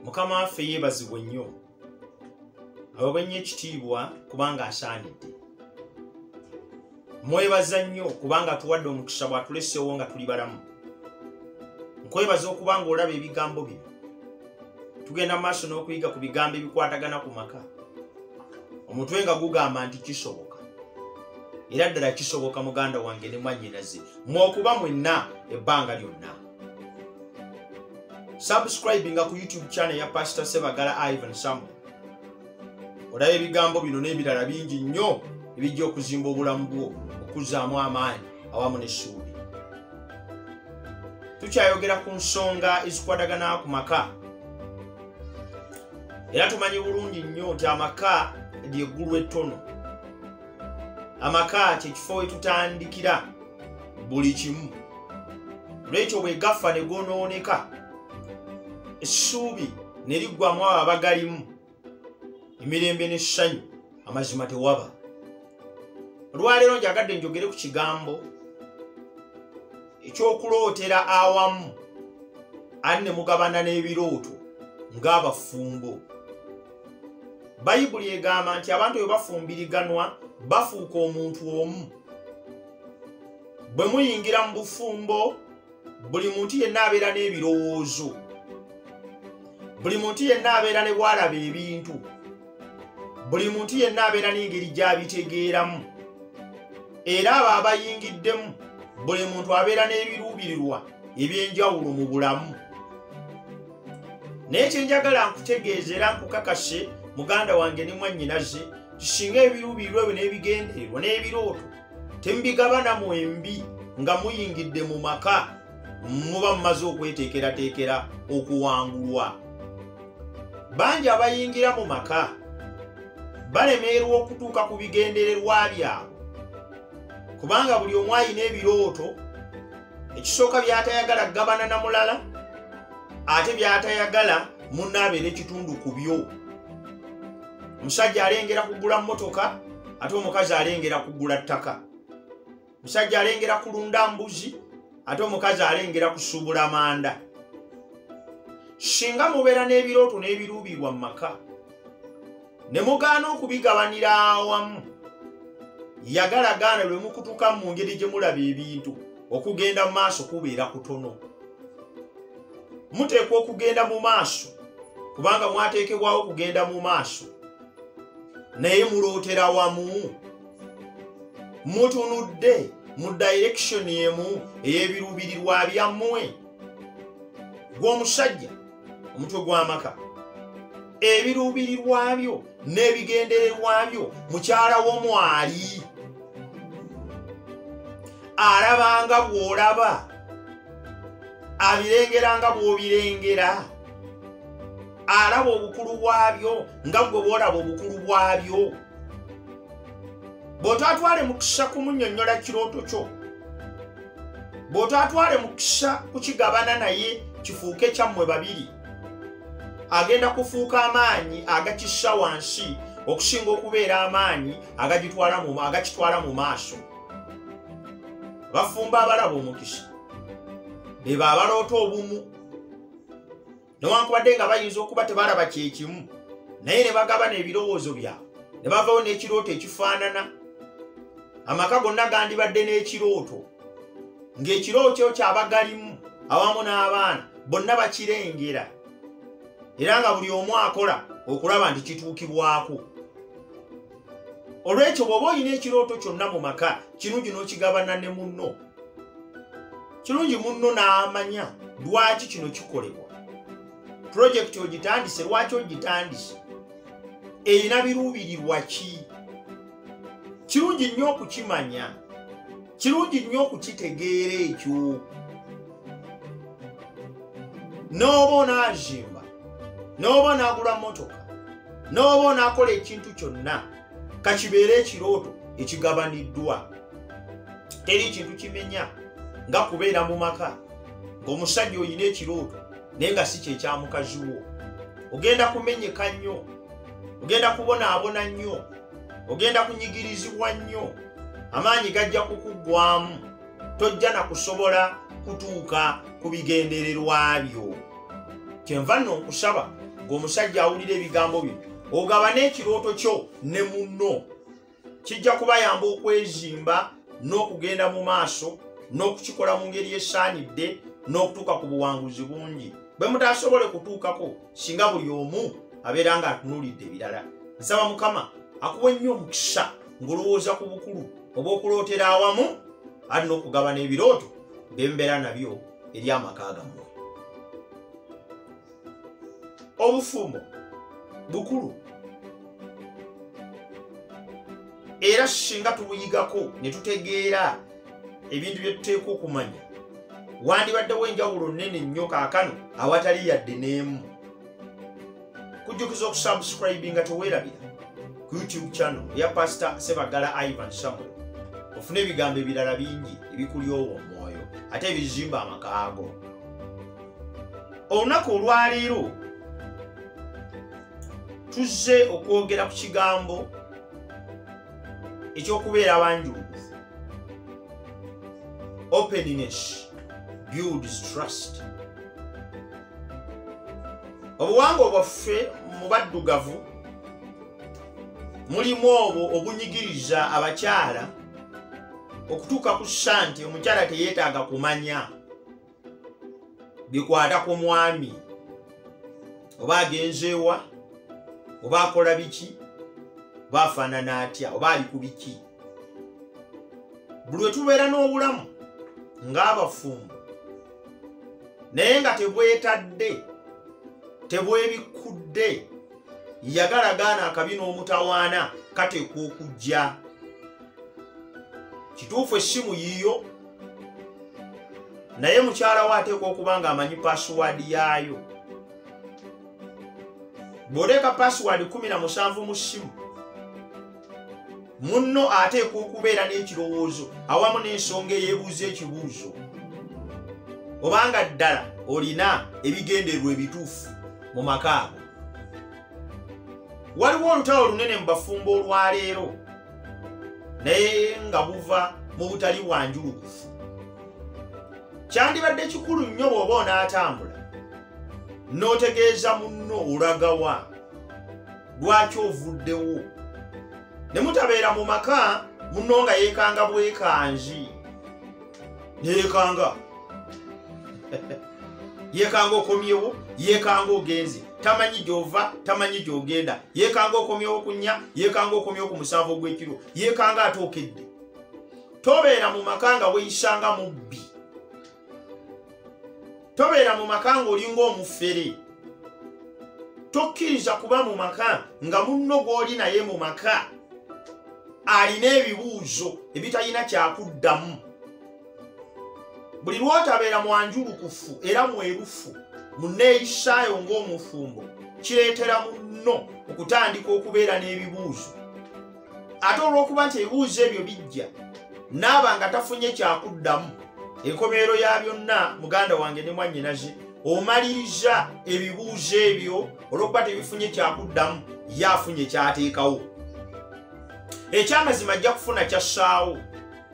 Mukama waffe yeebazibwe nnyo ababenye ekitiibwa kubanga asaanidde. Mwebaza nnyo kubanga tuwadde omukisa bw'atuleseewo nga tuli balamu. Nkwebaza okubanga olaba ebigambo bino. Tugenda mu maaso n'okuyiga ku bigambo ebikwatagana ku maka. Omutwe nga gugamba nti kisoboka. Era ddala kisoboka muganda wange ne mwannyinaze. Mwokuba mwenna ebbanga lyonna. Subscribinga ku YouTube channel ya Pastor Sebagala Ivan Samuel. Olabe ebigambo bino n'ebirala bingi nnyo ebijja okuzimba obulamu bwo, okuzzaamu amaanyi awamu n'essuubi. Tukyayogera ku nsonga ezikwatagana ku maka. Era tumanyi bulungi nnyo nti amaka ly'eggulu ettono. Amaka kyekifo we tutandikira buli kimu. Olwekyo bwe gafa ne goonooneka, essuubi ne liggwamu abo abagalimu, emirembe n'essanyu amazima tewaba. Olwaleero njagadde njogere ku kigambo ekyokulootera awamu ani ne mugabana n'ebirooto ng'abafumbo. Bayibuli egamba nti abantu bwe bafumbiriganwa bafuuka omuntu omu. Bwe muyingira mu bufumbo, buli muntu yenna abeera n'ebirowoozo. Buli muntu yenna abeera ne bw'alaba ebintu. Buli muntu yenna abeera n'engeri gy'abitegeeramu. Era abo abayingiddemu, buli muntu abeera n'ebiruubirirwa eby'enjawulo mu bulamu. Naye kye njagala nkutegeeze era nkukakase muganda wange ne mwannyinaze, singa ebiruubirirwa ebyo n'ebigendererwa n'ebirooto temubigabana mwembi nga muyingidde mu maka, muba mumaze okweteekerateekera okuwangulwa. Bangi abayingira mu maka balemererwa okutuuka ku bigendererwa byabwe, kubanga buli omu alina ebirooto. Ekisooka by'atayagala kugabana na mulala, ate by'atayagala munne abeera ekitundu ku byo. Omusajja alengera kugula mmotoka, ate omukazi alengera kugula ttaka. Omusajja alengera kulunda mbuzi, ate omukazi alengera kusuubula manda. Singa mubeera n'ebirooto n'ebiruubirwa mu maka, ne mugaana okubigabanira awamu, yagalagaana lwe mukutuka mu ngeri gye mulaba ebintu, okugenda mu maaso kubeera kutono. Muteekwa okugenda mu maaso kubanga mwateekebwawo okugenda mu maaso, naye mulootera wamu. Mutunudde mu direction emu ey'ebiruubirirwa byammwe. Gw'omusajja omutwe gw'amaka, ebiruubirirwa byo n'ebigendererwa byo mukyala wo mwali. Alabanga bw'olaba, abirengeranga bw'obirengera, alaba obukulu bwabyo nga gwe bw'olaba obukulu bwabyo. Bw'otatwale mukisa kumunnyonnyola kirooto kyo, bw'otatwale mukisa kukigabana naye kifuuke kyammwe babiri, agenda kufuuka amaanyi agakissa wansi okusinga okubeera amaanyi agakitwala mu maaso. Bafumba abalaba omukisa beba abaloota obumu, newankubadde nga bayinza okuba tebalaba kyekimu, naye ne bagabana ebirowoozo byabwe ne bavawo n'ekirooto ekifaanana. Amaka gonna gandibadde n'ekirooto, ng'ekirooto kyabagalimu awamu n'abaana bonna bakirengera, era nga buli omu akola okulaba nti kituukibwako. Olwekyo bw'oba olina ekirooto kyonna mu maka, kirungi n'okigabana ne munno. Kirungi munno n'amanya lwaki kino kikolebwa. Projekiti ogitandise, lwaki ogitandise, erina biruubirirwa ki? Kirungi nnyo okukimanya, kirungi nnyo okukitegeera ekyo. N'oba onaazimba, n'oba onaagula mmotoka, n'oba onaakola ekintu kyonna, kakibeere ekirooto ekigabaniddwa. Teri kintu kimenya nga kubeera mu maka ng'omusajja olina ekirooto naye nga si kyekya mukazi wo. Ogenda kumenyeka nnyo, ogenda kubonaabona nnyo, ogenda kunyigirizibwa nnyo, amaanyi gajja kukuggwamu, tojja na kusobola kutuuka ku bigendererwa byo. Kyenva nno nkusaba ng'omusajja awulira ebigambo bino ogaba n'ekirooto kyo ne munno kijja kubayamba okwezimba n'okugenda mu maaso n'okukikola mu ngeri esaanidde n'okutuuka ku buwanguzi bungi bwe mutasobole kutuukako singa buli omu abeera nga atunuulidde ebirala. Nsaba Mukama akuwe nnyo omukisa ng'olowooza ku bukulu obw'okulootera awamu ate n'okugabana ebirooto by'embeera nabyo eri amaka gammwe. Obufumbo bukulu era singa tubuyigako ne tutegeera ebintu bye tuteekwa okumanya wandibaddewo enjawulo nnene nnyo kaakano awatali yadde n'emu. Kujjukiza okusubscribe nga teweerabira ku YouTube channel ya Pastor Sebagala Ivan Samuel ofune ebigambo ebirala bingi ebikulyowa omwoyo ate ebizimba amakaago. Olunaku olwaleero tuzze okwogera ku kigambo ekyokubeera abanjulukufu. Openness builds trust. Obuwangwa bwaffe mu baddugavu mulimu obwo obunyigiriza abakyala okutuuka ku ssante omukyala teyeetaaga kumanya bikwata ku mwami oba agenzeewa oba akola biki oba afaanana atya oba ali ku biki. Buli we tubeera n'obulamu ng'abafumbo naye nga tebwetadde tebwebikudde yagalagaana akabi n'omutawaana kateekwa okujja. Kituufu essimu yiyo naye mukyala we ateekwa okuba ng'amanyi password yaayo. Bw'oteeka password 17 mu ssimu munno ateekwa okubeera n'ekirowoozo awamu n'ensonga eyeebuuza ekibuuzo obanga ddala olina ebigendererwa ebituufu mu maka ago. Waliwo olutalo lunene mu bafumbo olwaleero naye nga buva mu butali bwanjulukufu. Kyandibadde kikulu nnyo bw'oba onaatambula n'otegeeza munno olagawa lwaki ovuddewo ne mutabeera mu maka munno nga yeekanga bwekanzi yeekanga yeekanga okomyewo yeekanga ogenze tamanyi gy'ova tamanyi gy'ogenda yeekanga okomyewo ku 4 yeekanga okomyewo ku 7 ogw'ekiro yeekanga atookedde. Tobeera mu maka nga weeyisanga mubbi. Tobeera mu maka ng'olinga omufere. Tokkiriza kuba mu maka nga munno gw'oli naye mu maka alina ebibuuzo ebitalina kyakuddamu. Buli lw'otabeera mwanjulukufu era mwerufu munneeyisaayo ng'omufumbo kireetera munno okutandika okubeera n'ebibuuzo. Ate olw'okuba nti ebibuuzo ebyo bijja naaba nga tafunye kyakuddamu enkomerero ya byonna muganda wange ne mwannyinaze omaliriza ebibuuzo ebyo olw'okuba tebifunye kyakuddamu ye afunye kyateekawo. Ekyamazima ajja kufuna kyassaawo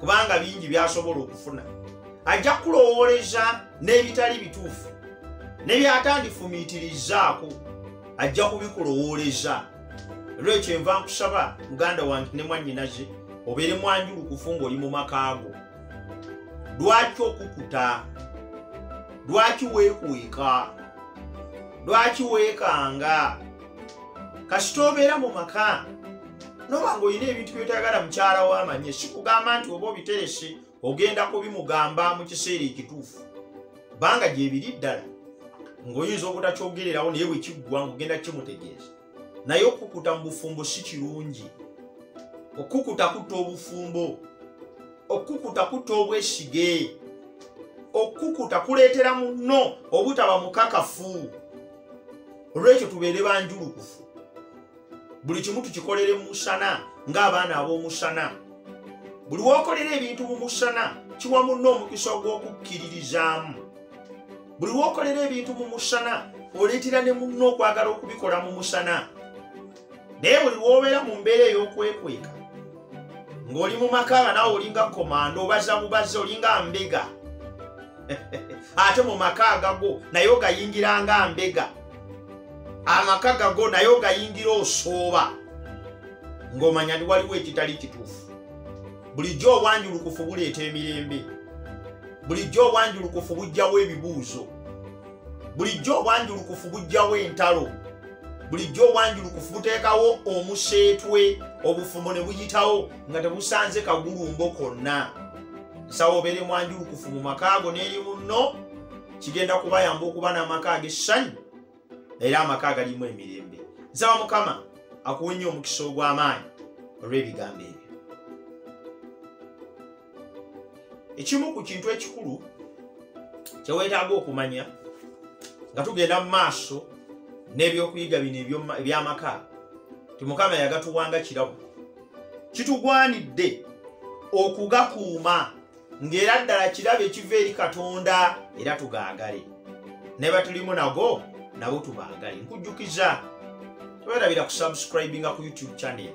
kubanga bingi byasobola okufuna. Ajja kulowooleza n'ebitali bituufu ne byatandifumiitirizaako ajja kubikulowooleza. Lwekyo enva nkusaba muganda wange ne mwannyinaze obeere mwanjulukufu ng'oli mu maka ago. Lwaki okukuta? Lwaki weekweka? Lwaki weekanga? Kasita obeera mu maka noba ng'olina ebintu by'otayagala mukyala we amanye, sikugamba nti oba obiterese ogenda kubimugamba mu kiseera ekituufu banga gyebiri ddala ng'oyinza obutakyogererawo naye bwe kiggwa ng'ogenda kimutegeeza. Naye okukuta mu bufumbo si kirungi. Okukuta kutta obufumbo, okukuta kutta obwesige, okukuta kuleetera munno obutaba mukakafu. Olwekyo tubeere banjulukufu. Buli kimu tukikolere mu musana ng'abaana ab'omusana. Buli w'okolera ebintu mu musana kiwa munno omukisa ogw'okukkiririzaamu. Buli w'okolera ebintu mu musana oleetera ne munno okwagala okubikola mu musana. Naye buli w'obeera mu mbeera ey'okwekweka ng'oli mu maka nga nawe olinga komando obaza bubazi olinga mbega ate mu maka agago naye ogayingira nga mbega amaka gago nayo gayingira osooba ng'omanya ndi waliwo ekitali kituufu. Bulijjo obwanjulukufu buleeta emirembe. Bulijjo obwanjulukufu bujjawo ebibuuzo. Bulijjo obwanjulukufu bujjawo entalo. Bulijjo obwanjulukufu buteekawo omuseetwe, obufumo ne buyitawo nga tebusanze kagulumbo konna. Nsawo obeere mwanjulukufu mu maka go n'eri munno, kigenda kubayamba okuba n'amaka ag'essanyu era amaka agalimu emirembe. Nsaba Mukama akuwe nnyo omukisa ogw'amaanyi olw'ebigambo ebyo. Ekimu ku kintu ekikulu kye weetaaga okumanya nga tugenda mu maaso n'ebyokuyiga bino eby'amaka, ti Mukama yagatuwanga kirabo. Kitugwanidde okugakuuma ng'era ddala kirabo ekiva eri Katonda era tugaagale. Ne batulimu nago nabo tubaagale. Nkujjukiza teweerabira kusubscribinga ku YouTube channel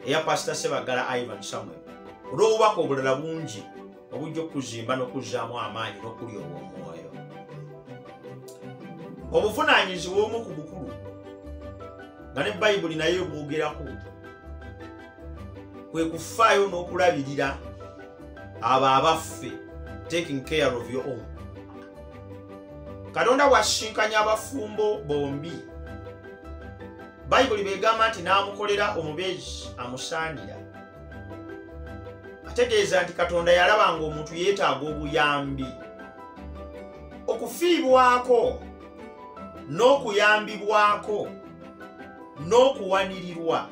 eya Pastor Sebagala Ivan Samuel olw'obubaka obulala bungi obujja okuzimba n'okuzzaamu amaanyi n'okulyowa omwoyo. Obuvunaanyizibwa obumu ku bukulu nga ne Bayibuli nayo bwogerako kwe kufaayo n'okulabirira abo abaffe, taking care of your own. Katonda bw'asisinkanya abafumbo bombi, Bayibuli begamba nti n'amukolera omubeezi amusaanira. Ategeeza nti Katonda yalaba ng'omuntu yeetaaga obuyambi. Okufiibwako n'okuyambibwako n'okuwanirirwa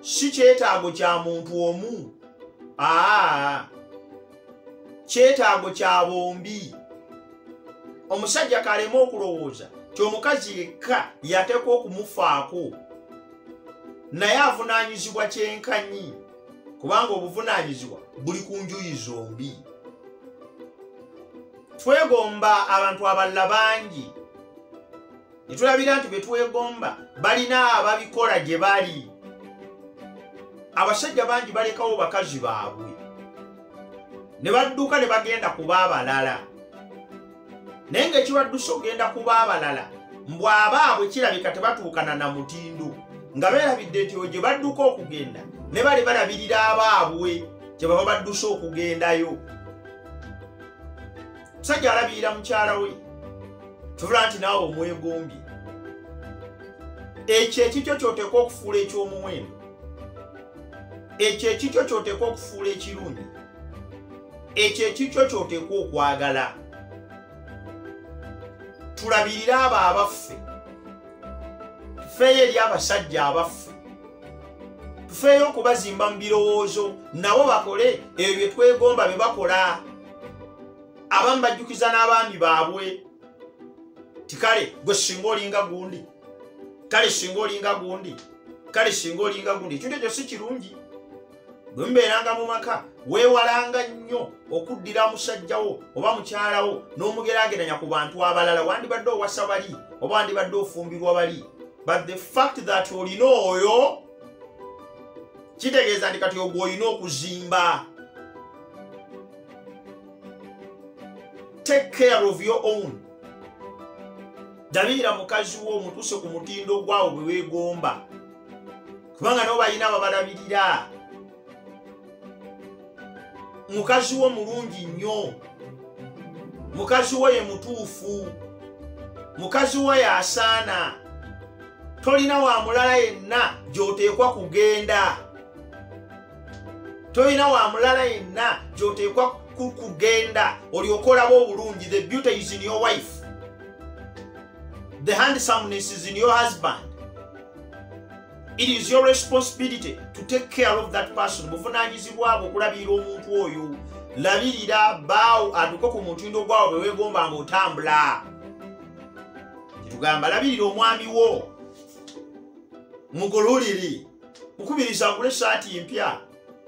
si kyetaago kya muntu omu, kyetaago kya bombi. Omusajja kalema okulowooza ti omukazi yekka yateekwa okumufaako, naye avunaanyizibwa kyenkanyi, kubanga obuvunaanyizibwa buli ku njuyi zombi. Twegomba abantu abalala bangi, ne tulabira nti be twegomba balina ababikola gye bali. Abasajja bangi balekawo bakazi baabwe ne badduka ne bagenda kuba abalala, naye ng'ekibadduse ogenda kuba abalala mbw abaabwe kirabika tebatuukana na mutindo, nga beerabidde nti gye badduka okugenda ne bali balabirira abaabwe gye baba badduse okugendayo. Musajja alabirira mukyala we, tubula nti naawe omwegombye. Ekyo ekikyo ky'oteekwa okufuula eky'omuwendo, ekyo ekikyo ky'oteekwa okufuula ekirungi, ekyo ekikyo ky'oteekwa okwagala. Tulabirire abo abaffe, tufeeyo eri abasajja abaffe, tufeeyo okubazimba mu birowoozo nabo bakole ebyo bye twegomba bye bakola. Abamu bajjukiza n'abaami baabwe ti kale gwe singa olinga gundi, kale singa olinga gundi, kale singa olinga gundi. Ekintu ekyo si kirungi. Bwe mubeeranga mu maka weewalanga nnyo okuddira musajjawo oba mukyalawo n'omugeraageranya ku bantu abalala, wandibadde owasa bali oba wandibadde ofumbirwa bali, but the fact that olina oyo kitegeeza nti kati ogwo olina okuzimba. Take care of your own. Dabira mukazi wo omutuse ku mutindo gwawo bwe weegomba, kubanga nabo balina ababalabirira. Mukazi wo mulungi nnyo, mukazi wo ye mutuufu, mukazi wo yasaana. Tolina wa mulala yenna gy'oteekwa kugenda, tolina wa mulala yenna gy'oteekwa kugenda olyoke olabe obulungi. The beauty is in your wife, the handsomeness is in your husband. It is your responsibility to take care of that person. Buvunaanyizibwa bwo okulabirira omuntu oyo. Labirira baawo adduke ku mutindo gwawo bwe weegomba ng'otambula. Kitugamba labirira omwami wo, mugololere, mukubiriza agule saati empya,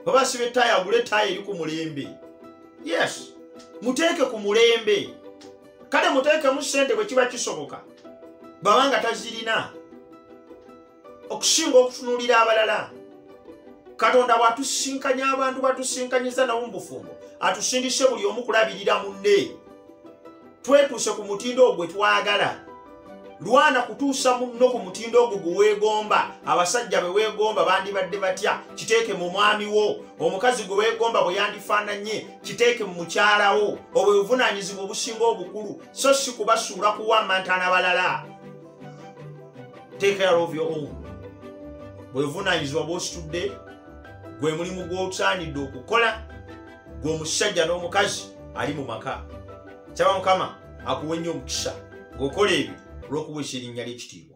baba asiba ettaaya agule ettaaya eri ku mulembe. Yes, muteeke ku mulembe. Kale muteekemu ssente bwe kiba kisoboka, babanga tazirina, okusinga okutunuulira abalala. Katonda bw'atusinkanya abantu bw'atusinkanyiza nabo mu bufumbo, atusindise buli omu kulabirira munne. Twetuuse ku mutindo ogwe twagala. lwana kutuusa munno ku mutindo ogwo gwe weegomba. Abasajja be weegomba bandibadde batya, kiteeke mu mwami wo. Omukazi gwe weegomba bwe yandifaananye, kiteeke mu mukyala wo. Obwo buvunaanyizibwa obusinga obukulu, so si kubasuula kuwammantana balala. Take care of your own. Bwe buvunaanyizibwa bw'ositudde, gwe mulimu gw'osaanidde okukola, gwe omusajja n'omukazi ali mu maka. Kyaba Mukama akuwe nnyo omukisa ng'okola ebyo olw'okuweesa erinnya ly'ekitiibwa.